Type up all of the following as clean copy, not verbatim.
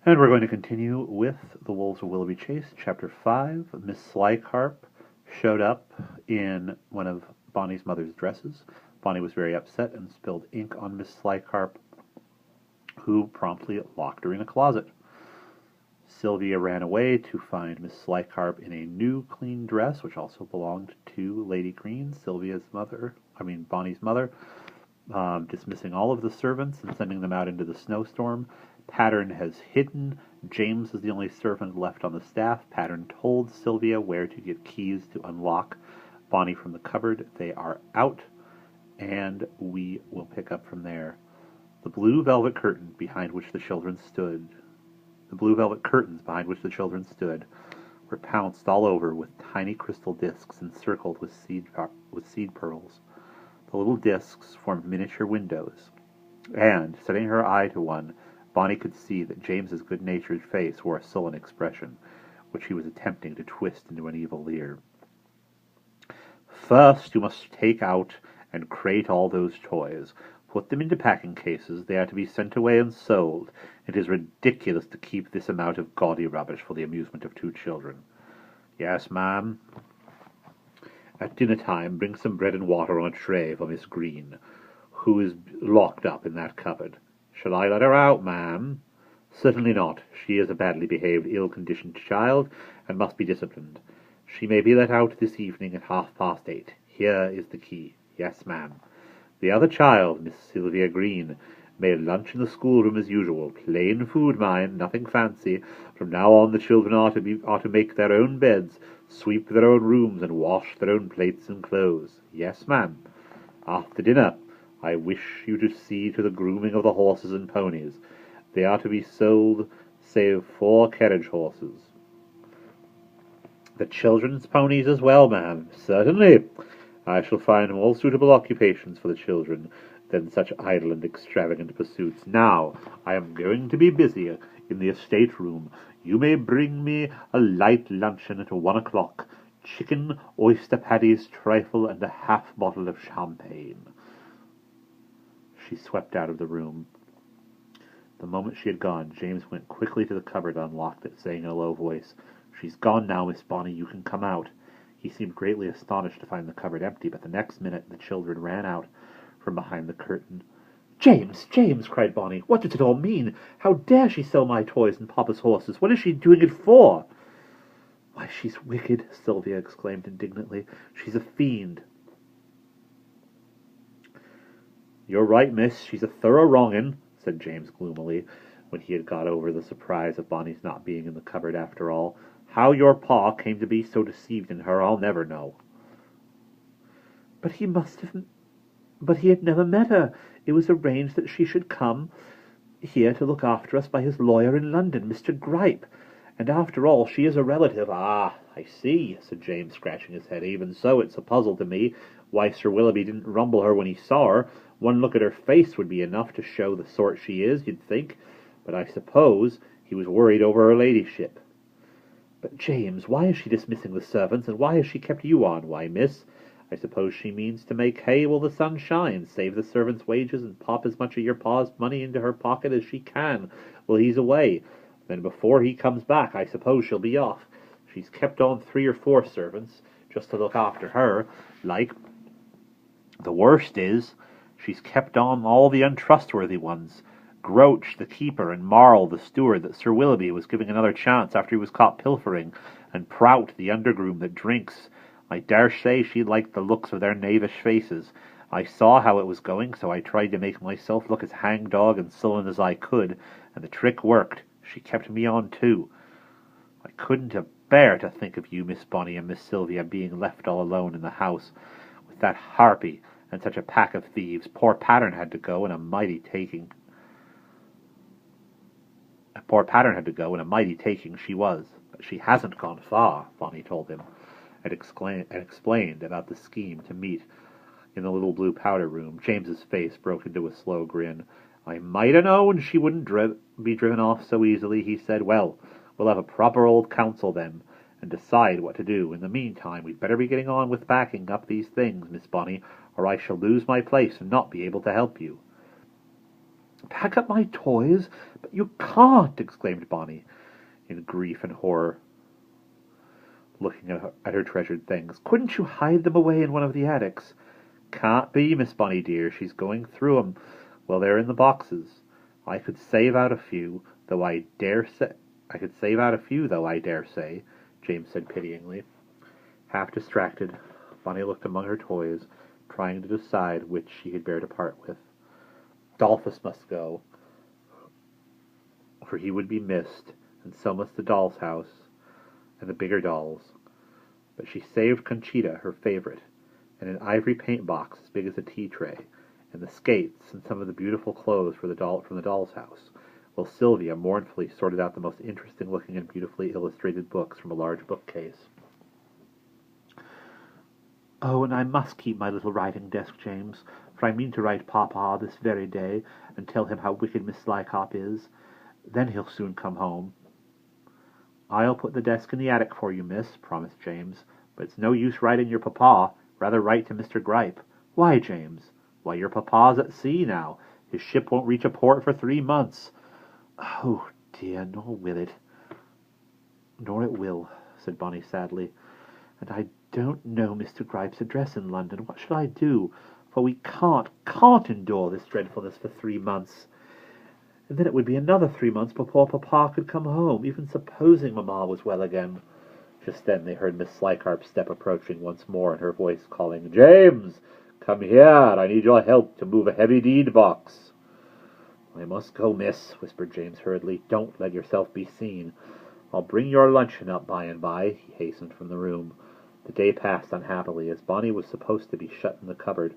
And we're going to continue with the Wolves of Willoughby Chase, Chapter 5. Miss Slycarp showed up in one of Bonnie's mother's dresses. Bonnie was very upset and spilled ink on Miss Slycarp, who promptly locked her in a closet. Sylvia ran away to find Miss Slycarp in a new clean dress, which also belonged to Lady Green, Bonnie's mother, dismissing all of the servants and sending them out into the snowstorm. Pattern has hidden. James is the only servant left on the staff. Pattern told Sylvia where to get keys to unlock Bonnie from the cupboard. They are out, and we will pick up from there. The blue velvet curtain behind which the children stood. The blue velvet curtains behind which the children stood were pounced all over with tiny crystal discs encircled with seed pearls. The little discs formed miniature windows, and, setting her eye to one, Bonnie could see that James's good-natured face wore a sullen expression, which he was attempting to twist into an evil leer. "First you must take out and crate all those toys. Put them into packing cases. They are to be sent away and sold. It is ridiculous to keep this amount of gaudy rubbish for the amusement of 2 children. Yes, ma'am. At dinner time, bring some bread and water on a tray for Miss Green, who is locked up in that cupboard. Shall I let her out, ma'am?" "Certainly not. She is a badly behaved, ill-conditioned child, and must be disciplined. She may be let out this evening at 8:30. Here is the key." "Yes, ma'am." "The other child, Miss Sylvia Green, may lunch in the schoolroom as usual. Plain food, mind, nothing fancy. From now on the children are to make their own beds, sweep their own rooms, and wash their own plates and clothes." "Yes, ma'am." "After dinner, I wish you to see to the grooming of the horses and ponies. They are to be sold, save 4 carriage horses." "The children's ponies as well, ma'am?" "Certainly. I shall find more suitable occupations for the children than such idle and extravagant pursuits. Now, I am going to be busy in the estate room. You may bring me a light luncheon at 1 o'clock. Chicken, oyster patties, trifle, and a half-bottle of champagne." She swept out of the room. The moment she had gone, James went quickly to the cupboard and unlocked it, saying in a low voice, "She's gone now, Miss Bonnie. You can come out." He seemed greatly astonished to find the cupboard empty, but the next minute the children ran out from behind the curtain. "James, James!" cried Bonnie. "What does it all mean? How dare she sell my toys and Papa's horses? What is she doing it for?" "Why, she's wicked," Sylvia exclaimed indignantly. "She's a fiend." "You're right, miss. She's a thorough wrongin'," said James gloomily, when he had got over the surprise of Bonnie's not being in the cupboard after all. "How your pa came to be so deceived in her, I'll never know." But he had never met her. It was arranged that she should come here to look after us by his lawyer in London, Mr. Gripe. And after all, she is a relative." "Ah, I see," said James, scratching his head. "Even so, it's a puzzle to me why Sir Willoughby didn't rumble her when he saw her. One look at her face would be enough to show the sort she is, you'd think. But I suppose he was worried over her ladyship." "But, James, why is she dismissing the servants, and why has she kept you on?" "Why, miss, I suppose she means to make hay while the sun shines, save the servants' wages, and pop as much of your pa's money into her pocket as she can while he's away. Then before he comes back, I suppose she'll be off. She's kept on 3 or 4 servants, just to look after her, like. The worst is, she's kept on all the untrustworthy ones. Grouch, the keeper, and Marl, the steward, that Sir Willoughby was giving another chance after he was caught pilfering, and Prout, the undergroom that drinks. I dare say she liked the looks of their knavish faces. I saw how it was going, so I tried to make myself look as hang-dog and sullen as I could, and the trick worked. She kept me on too. I couldn't bear to think of you, Miss Bonnie, and Miss Sylvia being left all alone in the house with that harpy and such a pack of thieves. Poor Pattern had to go, and a mighty taking. She was. But she hasn't gone far, Bonnie told him, and explained about the scheme to meet in the little blue powder room. James's face broke into a slow grin. "I might ha' known she wouldn't be driven off so easily," he said. "Well, we'll have a proper old council then, and decide what to do. In the meantime, we'd better be getting on with packing up these things, Miss Bonnie, or I shall lose my place and not be able to help you." Pack up my toys? But you can't, exclaimed Bonnie, in grief and horror, looking at her treasured things. Couldn't you hide them away in one of the attics? Can't be, Miss Bonnie dear. She's going through 'em. Well, they're in the boxes. I could save out a few, though I dare say, James said pityingly. Half distracted, Bonnie looked among her toys, trying to decide which she could bear to part with. Dolphus must go, for he would be missed, and so must the doll's house, and the bigger dolls. But she saved Conchita, her favorite, and an ivory paint box as big as a tea tray, and the skates and some of the beautiful clothes from the doll's house, while Sylvia mournfully sorted out the most interesting-looking and beautifully illustrated books from a large bookcase. Oh, and I must keep my little writing desk, James, for I mean to write Papa this very day, and tell him how wicked Miss Slycop is. Then he'll soon come home. I'll put the desk in the attic for you, miss, promised James, but it's no use writing your papa. Rather write to Mr. Gripe. Why, James? Why, your papa's at sea now. His ship won't reach a port for 3 months. Oh, dear, nor it will, said Bonnie sadly. And I don't know Mr. Gripe's address in London. What shall I do? For we can't endure this dreadfulness for 3 months. And then it would be another 3 months before Papa could come home, even supposing Mamma was well again. Just then they heard Miss Slycarp's step approaching once more, and her voice calling, James, come here, I need your help to move a heavy deed box. I must go, miss, whispered James hurriedly. Don't let yourself be seen. I'll bring your luncheon up by and by. He hastened from the room. The day passed unhappily, as Bonnie was supposed to be shut in the cupboard.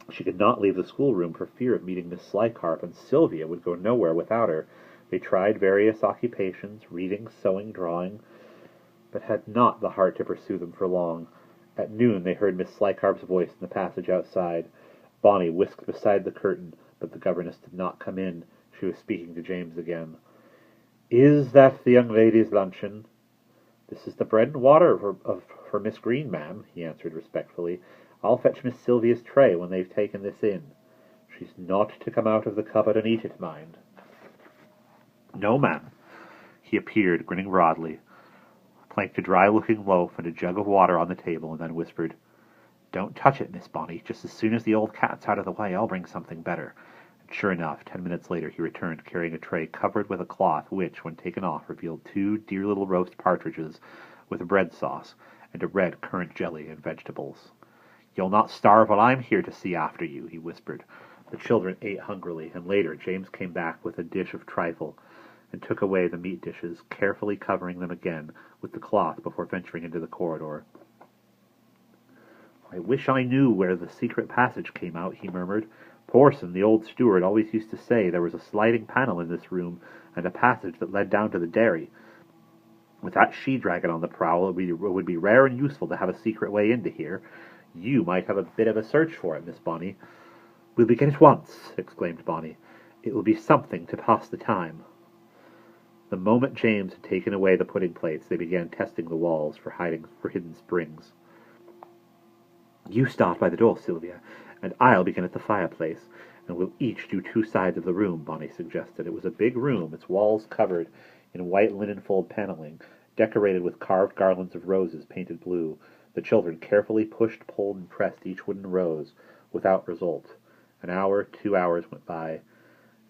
She could not leave the schoolroom for fear of meeting Miss Slycarp, and Sylvia would go nowhere without her. They tried various occupations, reading, sewing, drawing, but had not the heart to pursue them for long. At noon they heard Miss Slycarp's voice in the passage outside. Bonnie whisked beside the curtain, but the governess did not come in. She was speaking to James again. Is that the young lady's luncheon? This is the bread and water for Miss Green, ma'am, he answered respectfully. I'll fetch Miss Sylvia's tray when they've taken this in. She's not to come out of the cupboard and eat it, mind. No, ma'am. He appeared, grinning broadly, planked a dry-looking loaf and a jug of water on the table, and then whispered, Don't touch it, Miss Bonnie. Just as soon as the old cat's out of the way, I'll bring something better. And sure enough, 10 minutes later he returned, carrying a tray covered with a cloth which, when taken off, revealed 2 dear little roast partridges with a bread sauce, and a red currant jelly and vegetables. You'll not starve while I'm here to see after you, he whispered. The children ate hungrily, and later James came back with a dish of trifle, and took away the meat dishes, carefully covering them again with the cloth before venturing into the corridor. I wish I knew where the secret passage came out, he murmured. Porson, the old steward, always used to say there was a sliding panel in this room, and a passage that led down to the dairy. With that she-dragon on the prowl, it would be rare and useful to have a secret way into here. You might have a bit of a search for it, Miss Bonnie. We'll begin at once, exclaimed Bonnie. It will be something to pass the time. The moment James had taken away the pudding plates, they began testing the walls for hidden springs. You start by the door, Sylvia, and I'll begin at the fireplace, and we'll each do 2 sides of the room, Bonnie suggested. It was a big room, its walls covered in white linen fold paneling, decorated with carved garlands of roses painted blue. The children carefully pushed, pulled, and pressed each wooden rose, without result. An hour, 2 hours went by,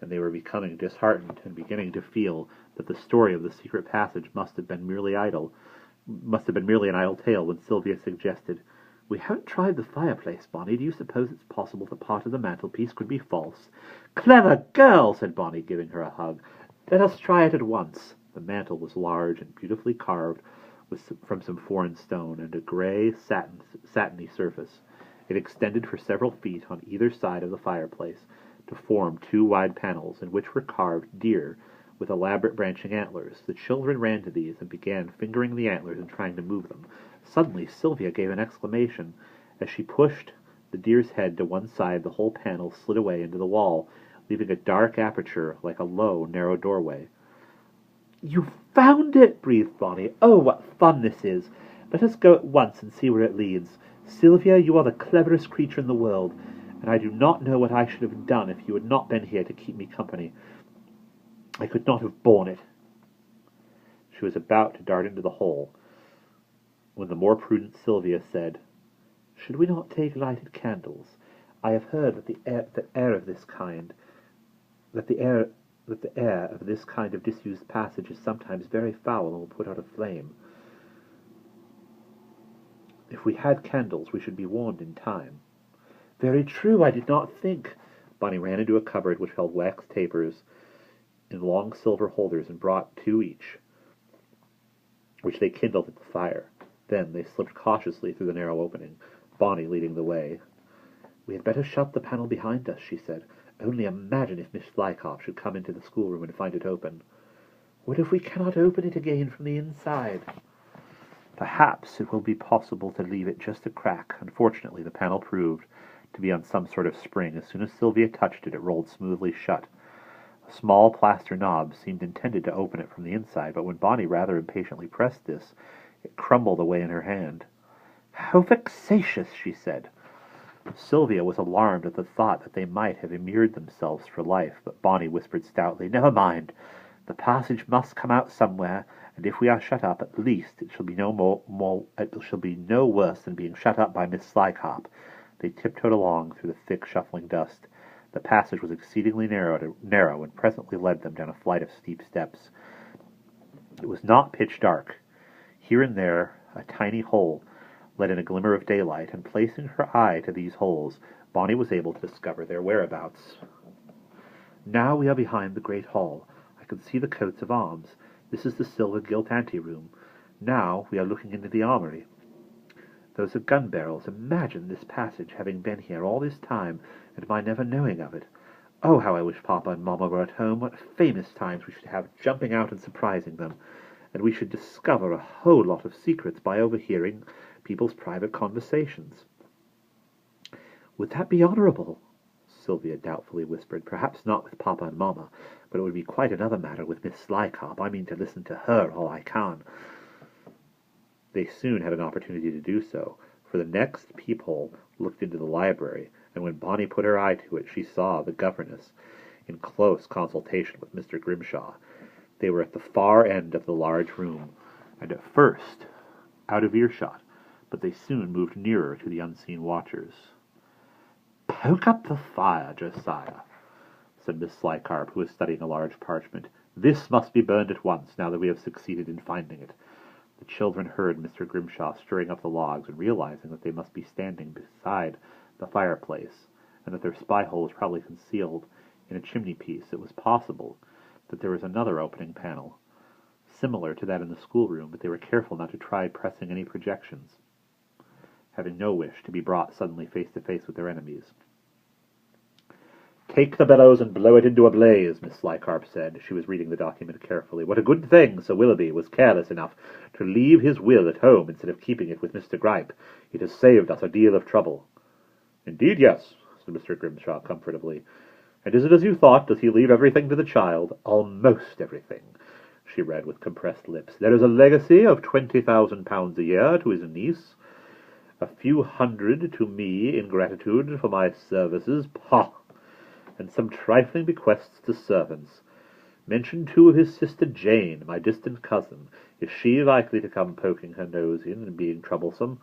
and they were becoming disheartened and beginning to feel that the story of the secret passage must have been merely an idle tale, when Sylvia suggested, We haven't tried the fireplace, Bonnie. Do you suppose it's possible that part of the mantelpiece could be false? Clever girl, said Bonnie, giving her a hug. Let us try it at once. The mantel was large and beautifully carved from some foreign stone, and a grey, satiny surface. It extended for several feet on either side of the fireplace to form 2 wide panels, in which were carved deer with elaborate branching antlers. The children ran to these and began fingering the antlers and trying to move them. Suddenly Sylvia gave an exclamation. As she pushed the deer's head to one side, the whole panel slid away into the wall, leaving a dark aperture like a low, narrow doorway. You found it, breathed Bonnie. Oh, what fun this is! Let us go at once and see where it leads. Sylvia, you are the cleverest creature in the world, and I do not know what I should have done if you had not been here to keep me company. I could not have borne it." She was about to dart into the hole, when the more prudent Sylvia said, "Should we not take lighted candles? I have heard that the air of this kind of disused passage is sometimes very foul and will put out a flame. If we had candles, we should be warned in time." "Very true, I did not think." Bonnie ran into a cupboard which held wax tapers in long silver holders and brought 2 each, which they kindled at the fire. Then they slipped cautiously through the narrow opening, Bonnie leading the way. "We had better shut the panel behind us," she said. "Only imagine if Miss Slycop should come into the schoolroom and find it open." "What if we cannot open it again from the inside?" "Perhaps it will be possible to leave it just a crack." Unfortunately, the panel proved to be on some sort of spring. As soon as Sylvia touched it, it rolled smoothly shut. A small plaster knob seemed intended to open it from the inside, but when Bonnie rather impatiently pressed this, it crumbled away in her hand. "How vexatious!" she said. Sylvia was alarmed at the thought that they might have immured themselves for life, but Bonnie whispered stoutly, "Never mind. The passage must come out somewhere, and if we are shut up, at least it shall be no worse than being shut up by Miss Slycop." They tiptoed along through the thick, shuffling dust. The passage was exceedingly narrow, and presently led them down a flight of steep steps. It was not pitch dark. Here and there a tiny hole let in a glimmer of daylight, and placing her eye to these holes, Bonnie was able to discover their whereabouts. "Now we are behind the great hall. I can see the coats of arms. This is the silver-gilt ante-room. Now we are looking into the armory. Those are gun barrels. Imagine this passage having been here all this time, and my never knowing of it. Oh, how I wish Papa and Mamma were at home. What famous times we should have jumping out and surprising them. And we should discover a whole lot of secrets by overhearing people's private conversations." "Would that be honourable?" Sylvia doubtfully whispered. "Perhaps not with Papa and Mamma, but it would be quite another matter with Miss Slycop. I mean to listen to her all I can." They soon had an opportunity to do so, for the next peephole looked into the library, and when Bonnie put her eye to it, she saw the governess in close consultation with Mr. Grimshaw. They were at the far end of the large room, and at first out of earshot, but they soon moved nearer to the unseen watchers. "Poke up the fire, Josiah," said Miss Slycop, who was studying a large parchment. "This must be burned at once, now that we have succeeded in finding it." The children heard Mr. Grimshaw stirring up the logs, and realizing that they must be standing beside the fireplace, and that their spy-hole was probably concealed in a chimney-piece, it was possible that there was another opening panel, similar to that in the schoolroom, but they were careful not to try pressing any projections, having no wish to be brought suddenly face to face with their enemies. "Take the bellows and blow it into a blaze," Miss Slycop said. She was reading the document carefully. "What a good thing Sir Willoughby was careless enough to leave his will at home instead of keeping it with Mr. Gripe. It has saved us a deal of trouble." "Indeed, yes," said Mr. Grimshaw comfortably. "And is it as you thought? Does he leave everything to the child?" "Almost everything," she read with compressed lips. "There is a legacy of £20,000 a year to his niece, a few hundred to me in gratitude for my services, pah! And some trifling bequests to servants. Mention, too, of his sister Jane, my distant cousin. Is she likely to come poking her nose in and being troublesome?"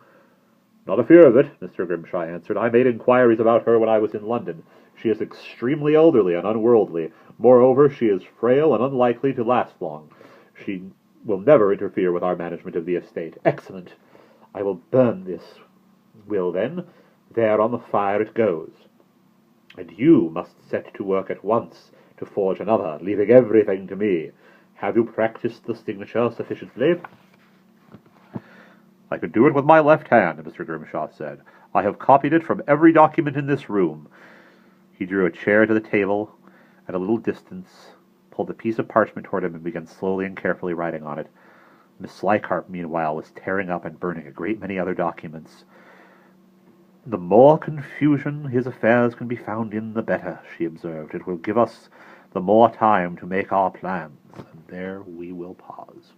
"Not a fear of it," Mr. Grimshaw answered. "I made inquiries about her when I was in London. She is extremely elderly and unworldly. Moreover, she is frail and unlikely to last long. She will never interfere with our management of the estate." "Excellent. I will burn this will, then. There on the fire it goes. And you must set to work at once to forge another, leaving everything to me. Have you practiced the signature sufficiently?" "I could do it with my left hand," Mr. Grimshaw said. "I have copied it from every document in this room." He drew a chair to the table at a little distance, pulled a piece of parchment toward him, and began slowly and carefully writing on it. Miss Slycop, meanwhile, was tearing up and burning a great many other documents. "The more confusion his affairs can be found in, the better," she observed. "It will give us the more time to make our plans." And there we will pause.